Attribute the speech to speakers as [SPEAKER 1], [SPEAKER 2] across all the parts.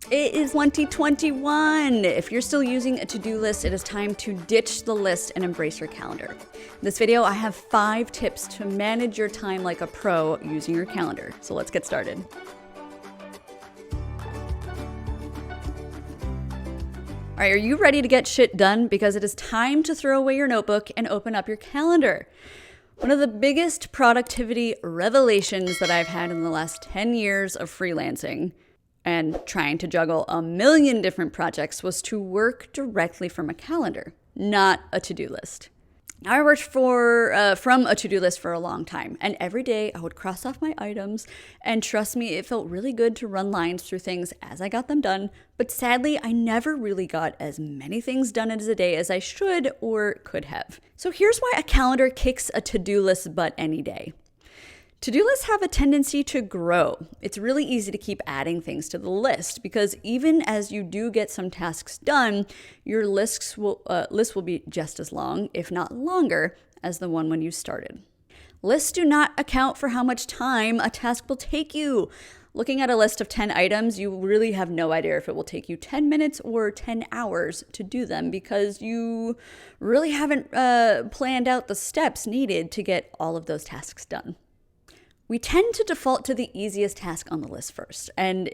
[SPEAKER 1] It is 2021. If you're still using a to-do list, it is time to ditch the list and embrace your calendar. In this video, I have 5 tips to manage your time like a pro using your calendar. So let's get started. All right, are you ready to get shit done? Because it is time to throw away your notebook and open up your calendar. One of the biggest productivity revelations that I've had in the last 10 years of freelancing and trying to juggle a million different projects was to work directly from a calendar, not a to-do list. I worked from a to-do list for a long time, and every day I would cross off my items, and trust me, it felt really good to run lines through things as I got them done, but sadly, I never really got as many things done as a day as I should or could have. So here's why a calendar kicks a to-do list butt any day. To-do lists have a tendency to grow. It's really easy to keep adding things to the list because even as you do get some tasks done, your list will be just as long, if not longer, as the one when you started. Lists do not account for how much time a task will take you. Looking at a list of 10 items, you really have no idea if it will take you 10 minutes or 10 hours to do them because you really haven't planned out the steps needed to get all of those tasks done. We tend to default to the easiest task on the list first, and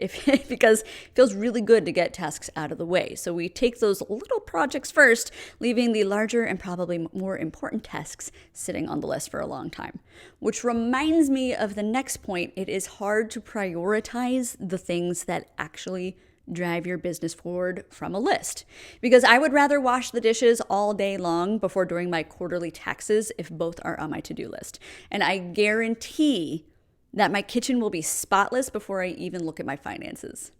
[SPEAKER 1] because it feels really good to get tasks out of the way. So we take those little projects first, leaving the larger and probably more important tasks sitting on the list for a long time. Which reminds me of the next point. It is hard to prioritize the things that actually drive your business forward from a list. Because I would rather wash the dishes all day long before doing my quarterly taxes if both are on my to-do list. And I guarantee that my kitchen will be spotless before I even look at my finances.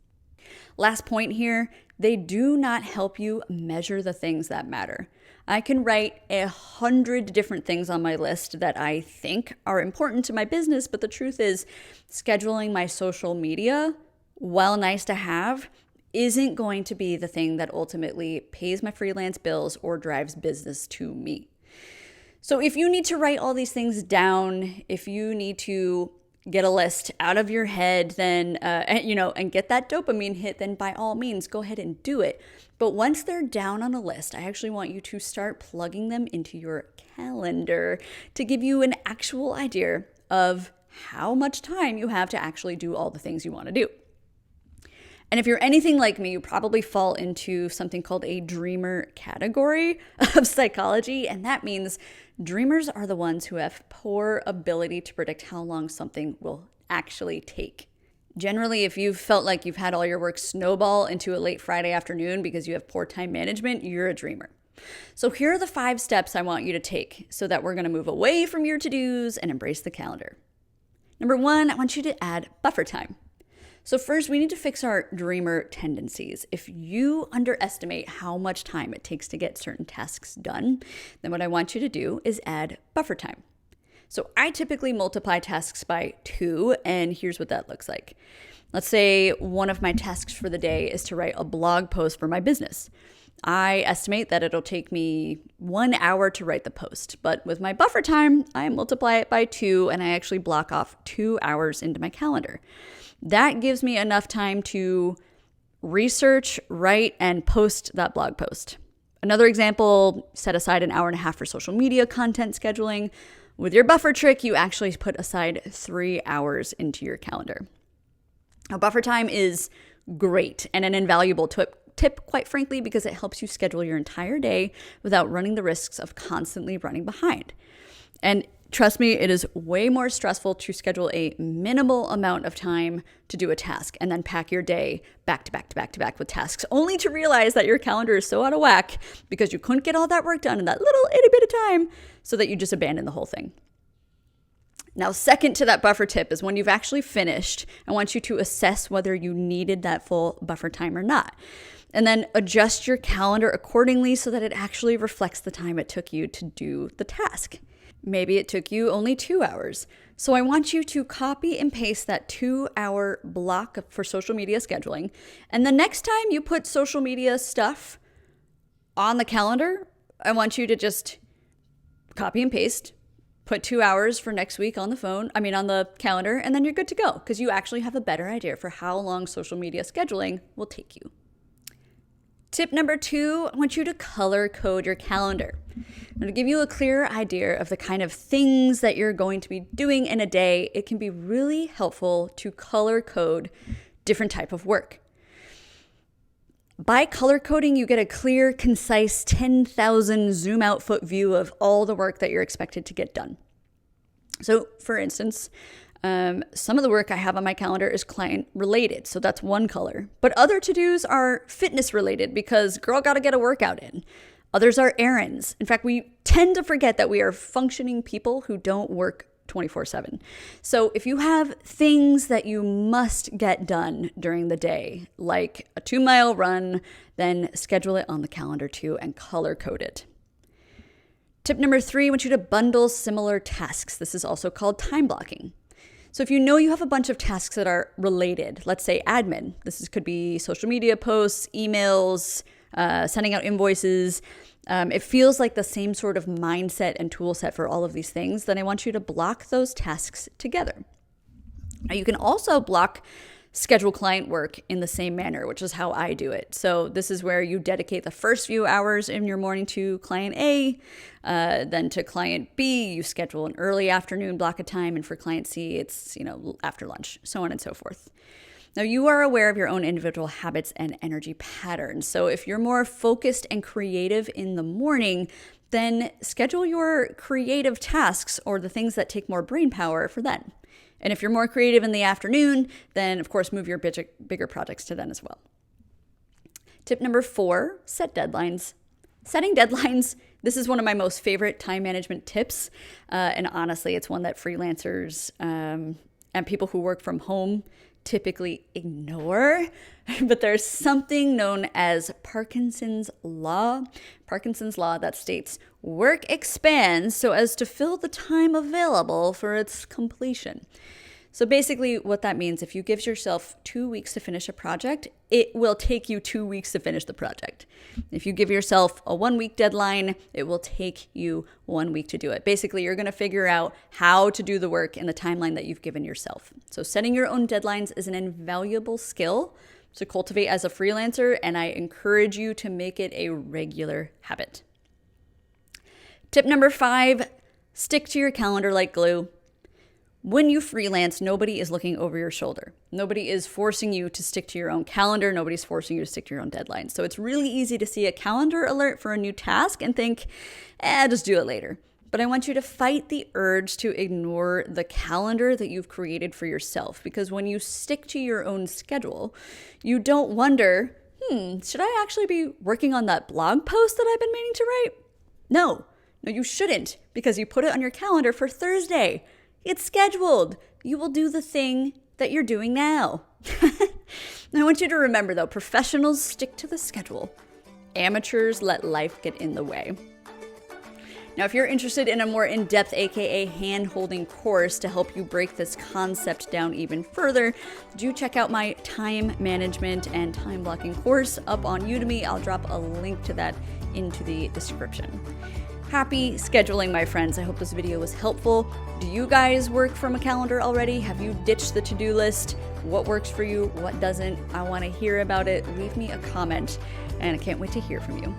[SPEAKER 1] Last point here, they do not help you measure the things that matter. I can write 100 different things on my list that I think are important to my business, but the truth is scheduling my social media, while nice to have, isn't going to be the thing that ultimately pays my freelance bills or drives business to me. So if you need to write all these things down, if you need to get a list out of your head, then and get that dopamine hit, then by all means go ahead and do it. But once they're down on a list, I actually want you to start plugging them into your calendar to give you an actual idea of how much time you have to actually do all the things you want to do. And if you're anything like me, you probably fall into something called a dreamer category of psychology. And that means dreamers are the ones who have poor ability to predict how long something will actually take. Generally, if you've felt like you've had all your work snowball into a late Friday afternoon because you have poor time management, you're a dreamer. So here are the 5 steps I want you to take so that we're going to move away from your to-dos and embrace the calendar. Number 1, I want you to add buffer time. So first, we need to fix our dreamer tendencies. If you underestimate how much time it takes to get certain tasks done, then what I want you to do is add buffer time. So I typically multiply tasks by 2, and here's what that looks like. Let's say one of my tasks for the day is to write a blog post for my business. I estimate that it'll take me 1 hour to write the post, but with my buffer time, I multiply it by 2, and I actually block off 2 hours into my calendar. That gives me enough time to research, write, and post that blog post. Another example, set aside 1.5 hours for social media content scheduling. With your buffer trick, you actually put aside 3 hours into your calendar. Now, buffer time is great and an invaluable tip, quite frankly, because it helps you schedule your entire day without running the risks of constantly running behind. And trust me, it is way more stressful to schedule a minimal amount of time to do a task and then pack your day back to back to back to back with tasks, only to realize that your calendar is so out of whack because you couldn't get all that work done in that little itty bit of time, so that you just abandon the whole thing. Now, second to that buffer tip is when you've actually finished, I want you to assess whether you needed that full buffer time or not. And then adjust your calendar accordingly so that it actually reflects the time it took you to do the task. Maybe it took you only 2 hours. So I want you to copy and paste that 2-hour block for social media scheduling. And the next time you put social media stuff on the calendar, I want you to just copy and paste Put 2 hours for next week on the calendar, and then you're good to go because you actually have a better idea for how long social media scheduling will take you. Tip number 2, I want you to color code your calendar. I'm going to give you a clear idea of the kind of things that you're going to be doing in a day. It can be really helpful to color code different type of work. By color coding, you get a clear, concise 10,000 zoom out foot view of all the work that you're expected to get done. So for instance, some of the work I have on my calendar is client related. So that's one color, but other to-dos are fitness related because girl got to get a workout in. Others are errands. In fact, we tend to forget that we are functioning people who don't work 24/7. So if you have things that you must get done during the day, like a 2-mile run, then schedule it on the calendar too and color code it. Tip number 3, I want you to bundle similar tasks. This is also called time blocking. So if you know you have a bunch of tasks that are related, let's say admin, could be social media posts, emails, sending out invoices, it feels like the same sort of mindset and tool set for all of these things, then I want you to block those tasks together. Now you can also block schedule client work in the same manner, which is how I do it. So this is where you dedicate the first few hours in your morning to client A, then to client B, you schedule an early afternoon block of time, and for client C, it's after lunch, so on and so forth. Now, you are aware of your own individual habits and energy patterns. So if you're more focused and creative in the morning, then schedule your creative tasks or the things that take more brain power for then. And if you're more creative in the afternoon, then of course move your bigger projects to then as well. Tip number 4, set deadlines. Setting deadlines, this is one of my most favorite time management tips. And honestly, it's one that freelancers and people who work from home typically ignore, but there's something known as Parkinson's law. Parkinson's law that states work expands so as to fill the time available for its completion. So basically what that means, if you give yourself 2 weeks to finish a project, it will take you 2 weeks to finish the project. If you give yourself a 1-week deadline, it will take you 1 week to do it. Basically, you're going to figure out how to do the work in the timeline that you've given yourself. So setting your own deadlines is an invaluable skill to cultivate as a freelancer, and I encourage you to make it a regular habit. Tip number 5, stick to your calendar like glue. When you freelance, nobody is looking over your shoulder. Nobody is forcing you to stick to your own calendar. Nobody's forcing you to stick to your own deadlines. So it's really easy to see a calendar alert for a new task and think, just do it later. But I want you to fight the urge to ignore the calendar that you've created for yourself. Because when you stick to your own schedule, you don't wonder, should I actually be working on that blog post that I've been meaning to write? No, you shouldn't, because you put it on your calendar for Thursday. It's scheduled. You will do the thing that you're doing now. I want you to remember, though, professionals stick to the schedule. Amateurs let life get in the way. Now, if you're interested in a more in-depth, aka hand-holding course to help you break this concept down even further, do check out my time management and time blocking course up on Udemy. I'll drop a link to that into the description. Happy scheduling, my friends. I hope this video was helpful. Do you guys work from a calendar already? Have you ditched the to-do list? What works for you? What doesn't? I want to hear about it. Leave me a comment, and I can't wait to hear from you.